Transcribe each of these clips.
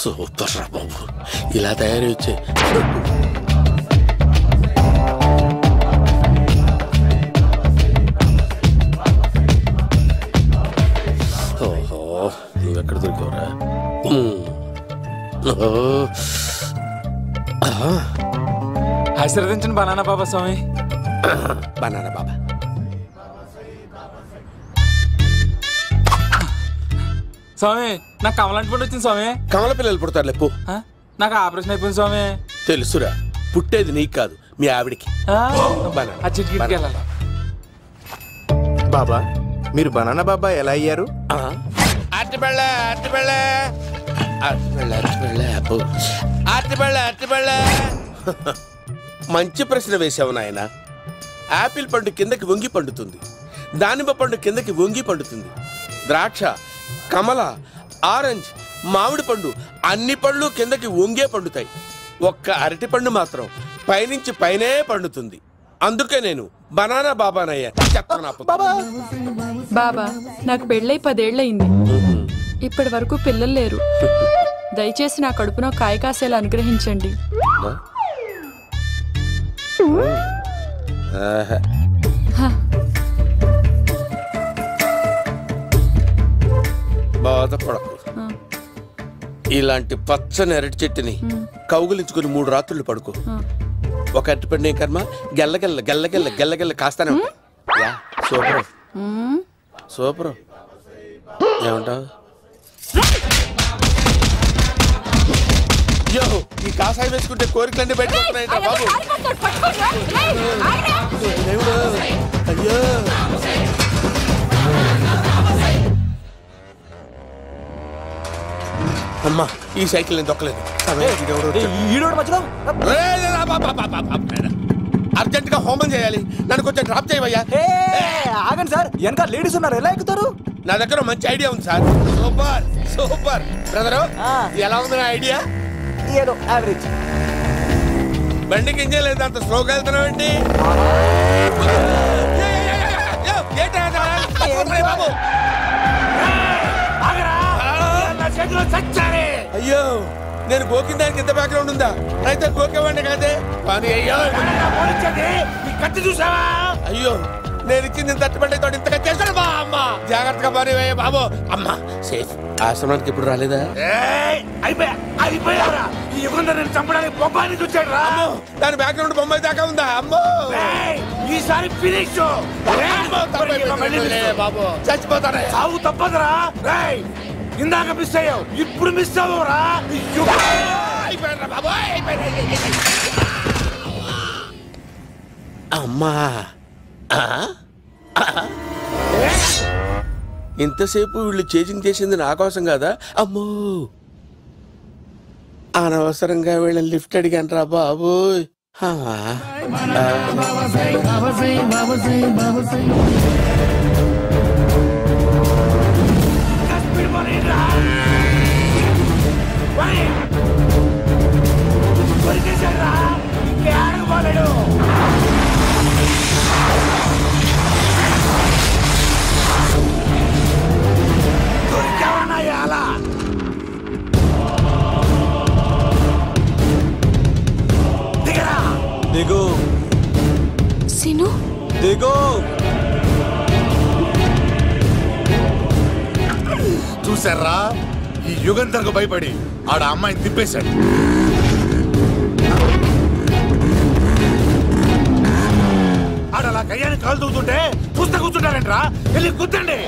Super రా బాబు, ఇలా తయారీ వచ్చే. ఓహో, నువ్వెక్కడ దొరికావురా? ఆశీర్వదించండి బనానా బాబా స్వామి. బనానా బాబా స్వామి, నాకు కమలాంటి పండు వచ్చింది స్వామి. కమల పిల్లలు పుడతారు లేపు. నాకు ఆపరేషన్ అయిపోయింది స్వామి. తెలుసురా, పుట్టేది నీకు కాదు మీ ఆవిడికి. బాబా, మీరు బనానా బాబా ఎలా అయ్యారు? మంచి ప్రశ్న వేసావు నాయన. ఆపిల్ పండు కిందకి వంగి పండుతుంది, దానిమ్మ పండు కిందకి వంగి పండుతుంది, ద్రాక్ష, కమల, ఆరెంజ్, మామిడి పండు అన్ని పళ్ళు కిందకి వంగే పండుతాయి. ఒక్క అరటి పండు మాత్రం పైనుంచి పైనే పండుతుంది. అందుకే నేను బనానా బాబానయ్యా. బాబా, నాకు పెళ్ళై 10 ఏళ్ళయింది. ఇప్పటి వరకు పిల్లలు లేరు. దయచేసి నా కడుపునో కాయ కాసేలా అనుగ్రహించండి. బాధపడకు. ఇలాంటి పచ్చని అరటి చెట్టుని కౌగులించుకుని 3 రాత్రులు పడుకో. ఒక అరటి పండు ఏం కర్మ, గెల్లగెల్ల గెల్లగెల్ల గెల్లగెల్ల కాస్తానే ఉంటాయి. Super super. ఏమంటావు? ఈ కాసాయి వేసుకుంటే కోరికలన్నీ బయటకు వస్తున్నాయంట బాబు. అయ్యో, అమ్మా, ఈ సైకిల్ నేను దొక్కలేదు. అర్జెంట్ గా హోమం చేయాలి, నన్ను కొంచెం డ్రాప్ చేయవయ్యా. ఆగండి సార్, వెనక లేడీస్ ఉన్నారు, ఎలా ఎక్కుతారు? నా దగ్గర మంచి ఐడియా ఉంది సార్. Super super. బ్రదరు, ఎలా ఉంది నా ఐడియా? ఏదో యావరేజ్. బండికి ఇంజన్ లేదు, అంత స్లోగా వెళ్తున్నావు ఏంటి? అయ్యో, నేను గోకిన దానికి ఇంత బ్యాక్గ్రౌండ్ ఉందా? అయితే గోకేవాడిని కాదే. కానీ అయ్యో, కత్తి చూసావా? అయ్యో, నేను ఇచ్చింది తట్టుబడి తోడు ఇంతగా చేశాను బా. అమ్మ జాగ్రత్తగా పని బాబు. అమ్మ సేఫ్. ఆశ్రమానికి ఇప్పుడు రాలేదా? చంపడానికి బొమ్మాయిని చూచాడు రా. దాని బ్యాక్గ్రౌండ్ బొమ్మాయి దాకా ఉందా? అమ్మో, ఈసారి ఫినిష్. బాబు చచ్చిపోతానే. సాగు తప్పదురా. ఇందాక మిస్ అయ్యావు, ఇప్పుడు మిస్ అవ్వరా. అమ్మా, ఇంతసేపు వీళ్ళు చేజింగ్ చేసింది నా కోసం కదా. అమ్మో, అనవసరంగా వీళ్ళని లిఫ్ట్ అడిగాను రా బాబు. దిగు సిను, దిగు. చూసారా, ఈ యుగంధర్కు భయపడి ఆడ అమ్మాయిని తిప్పేశాడు. ఆడలా కయ్యాన్ని కాలు తూగుతుంటే చూస్తే కూర్చుంటారంట్రా. వెళ్ళి కూర్చోండి.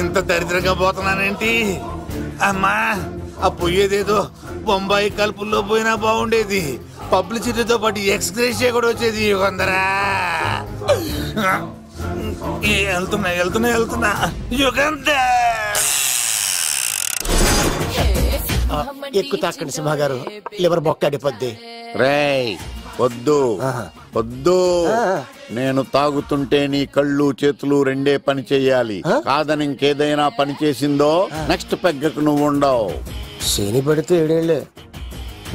ఇంత దరిద్రంగా పోతున్నానేంటి? అమ్మా, ఆ పోయేదేదో బొంబాయి కలుపుల్లో పోయినా బాగుండేది. పబ్లిసిటీతో పాటు ఎక్స్గ్రేషియా కూడా వచ్చేది. యుగంధరా వెళ్తున్నా యుగంధర్. ఎక్కువ తాకండి సింహ గారు, లివర్ బొక్క అడిపోద్ది. రేయ్ వద్దు వద్దు, నేను తాగుతుంటే నీ కళ్ళు చేతులు రెండే పని చెయ్యాలి. కాదని ఇంకేదైనా పని చేసిందో నెక్స్ట్ పెగ్గకు నువ్వు ఉండవు. శని పడితే 7 ఏళ్ళే,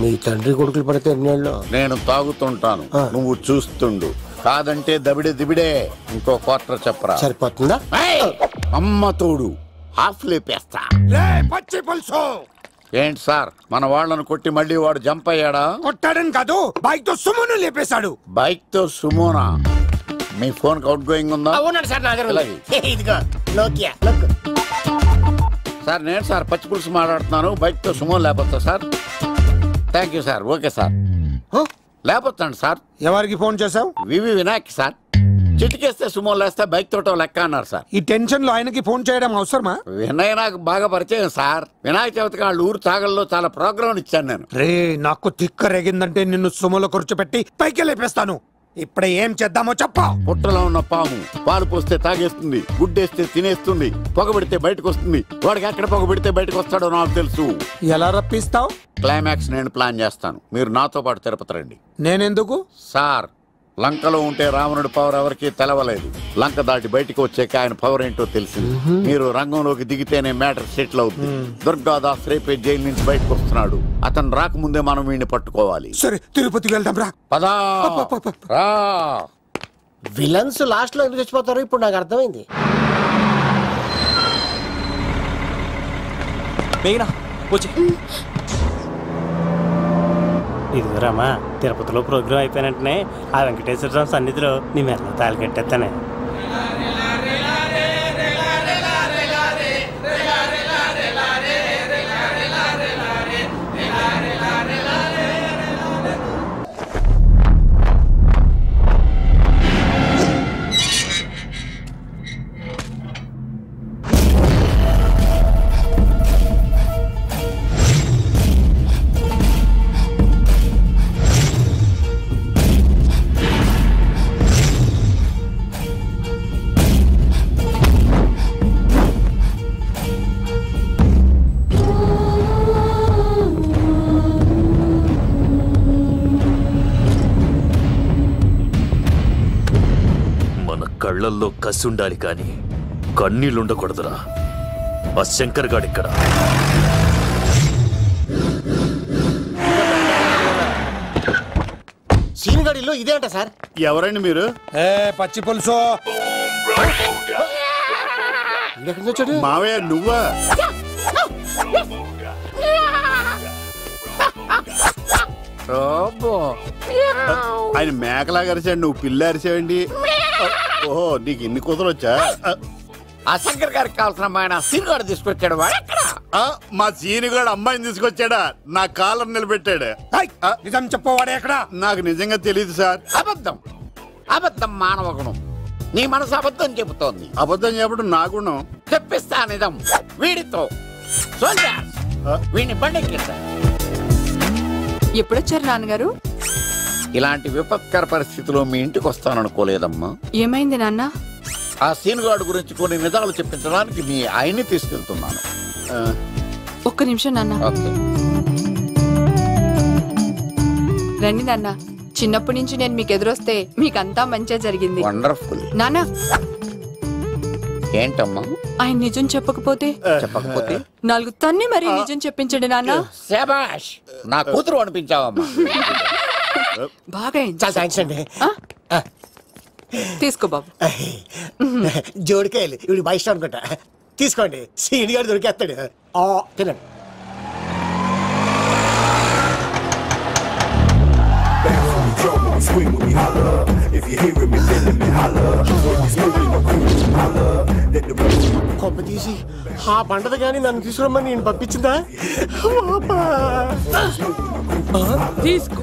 మీ తండ్రి కొడుకులు పడితే 2 ఏళ్ళు. నేను తాగుతుంటాను, నువ్వు చూస్తుండు. కాదంటే దబిడే దిబిడే. ఇంకో క్వార్టర్ చెప్పరా. సరిపోతుందా? అమ్మ తోడు హాఫ్ లేపేస్తా. పచ్చి పులుసు. ఏంటి సార్, మన వాళ్ళను కొట్టి మళ్ళీ వాడు జంప్ అయ్యాడా? కొట్టాడని కాదు, బైక్ తో సుమ్మును లేపేశాడు. బైక్ తో సుమోనా? మీ ఫోన్ అవుట్ గోయింగ్ ఉందా? అవునండి సార్, నా దగ్గర ఉంది. ఇదిగో నోకియా లుక్. సార్ నేను సార్ పచ్చి పులుసు మాట్లాడుతున్నాను. బైక్ తో సుమో లేకపోతా sir. Thank you sir. Okay sir, లేకపోతాను సార్. ఎవరికి ఫోన్ చేసావు? వివి వినాయక్ సార్. చిటికేస్తే సుమో లేస్తే బైక్ తోటో లెక్క అన్నారు సార్. ఈ టెన్షన్ లో ఆయనకి ఫోన్ చేయడం అవసరమా? వినయ్ నాకు బాగా పరిచయం సార్. వినాయక చవితికి వాళ్ళ ఊరు చాగల్లో చాలా ప్రోగ్రాం ఇచ్చాను నేను. రే, నాకు తిక్క రేగిందంటే నిన్ను సుమలో కూర్చోబెట్టి పైకి లేపేస్తాను. ఇప్పుడు ఏం చేద్దామో చెప్పా. పుట్టలో ఉన్న పాము పాలు పోస్తే తాగేస్తుంది, గుడ్డేస్తే తినేస్తుంది, పొగబెడితే బయటకు వస్తుంది. వాడికి ఎక్కడ పొగబెడితే బయటకు వస్తాడో నాకు తెలుసు. ఎలా రప్పిస్తావు? క్లైమాక్స్ నేను ప్లాన్ చేస్తాను, మీరు నాతో పాటు తిరుపతి రండి. నేనెందుకు? సార్, లంకలో ఉంటే రావణుడి పవర్ ఎవరికి తెలవలేదు. లంక దాటి బయటకు వచ్చాక ఆయన పవర్ ఏంటో తెలిసింది. మీరు రంగంలోకి దిగితేనే మ్యాటర్ సెటిల్ అవుతుంది. దుర్గాదాస్ రేపే జైలు నుంచి బయటకు వస్తున్నాడు. అతను రాకముందే మనం వీడిని పట్టుకోవాలి. సరే, తిరుపతికి వెళ్దాం రా. పదా రా. విలన్స్ లాస్ట్ లో ఎందుకు చచ్చిపోతారు ఇప్పుడు నాకు అర్థమైంది. మేఘనా వచ్చి. ఇదిగోరామా, తిరుపతిలో ప్రోగ్రాం అయిపోయిన వెంటనే ఆ వెంకటేశ్వర స్వామి సన్నిధిలో నీ మెల్ల తాళి కట్టేస్తానే. కళ్ళల్లో కసి ఉండాలి కానీ కన్నీళ్ళుండకూడదురా. ఆ శంకర్ గాడిక్కడ. సీనిగాడిలో ఇదే అంట సార్. ఎవరండి మీరు? పచ్చి పులుసు. మావయ్య నువ్వా? ఆయన మేకలాగా అరిచాడు, నువ్వు పిల్ల అరిచావండి. ఓహో, నీకు ఇన్ని కుదరొచ్చా? ఆ శంకర్ గారికి కావాల్సిన అమ్మాయి సీనుగాడు తీసుకొచ్చాడు. మా సీనుగాడు అమ్మాయిని తీసుకొచ్చాడా? నా కాలర్ నిలబెట్టాడు. నిజం చెప్పవాడే ఎక్కడ? నాకు నిజంగా తెలియదు సార్. అబద్ధం, అబద్ధం మానవ గుణం. నీ మనసు అబద్ధం చెబుతోంది. అబద్ధం చెప్పడం నా గుణం. చెప్పిస్తా నిజం వీడితో. వీడిని బండెక్కిస్తా. ఎప్పుడొచ్చారు నాన్నగారు? ఇలాంటి విపత్కర పరిస్థితిలో మీ ఇంటికి వస్తాననుకోలేదమ్మా. ఏమైంది నాన్న? ఆ సీనుగాడు గురించి కొన్ని నిజాలు చెప్పించడానికి మీ ఆయన్ని తీసుకెళ్తున్నాను. ఒక్క నిమిషం నాన్న. రండి నాన్న. చిన్నప్పటి నుంచి నేను మీకు ఎదురొస్తే మీకంతా మంచిగా జరిగింది. వండర్ఫుల్. నాన్న, ఏంటమ్మా? ఆయన నిజం చెప్పకపోతే 4 తన్ని మరి నిజం చెప్పించండి నాన్న. శభాష్, నా కూతురు అనిపించావమ్మా. బాగా చాలా థ్యాంక్స్ అండి. తీసుకో బాబు. జోడికాయలు ఇవి బాగా ఇష్టం అనుకుంటా. తీసుకోండి, సీని గారు దొరికేస్తాడు. తినండి. కొబ్బ తీసి ఆ పంటది కానీ నన్ను తీసుకురమ్మని నేను పంపించిందా? తీసుకో.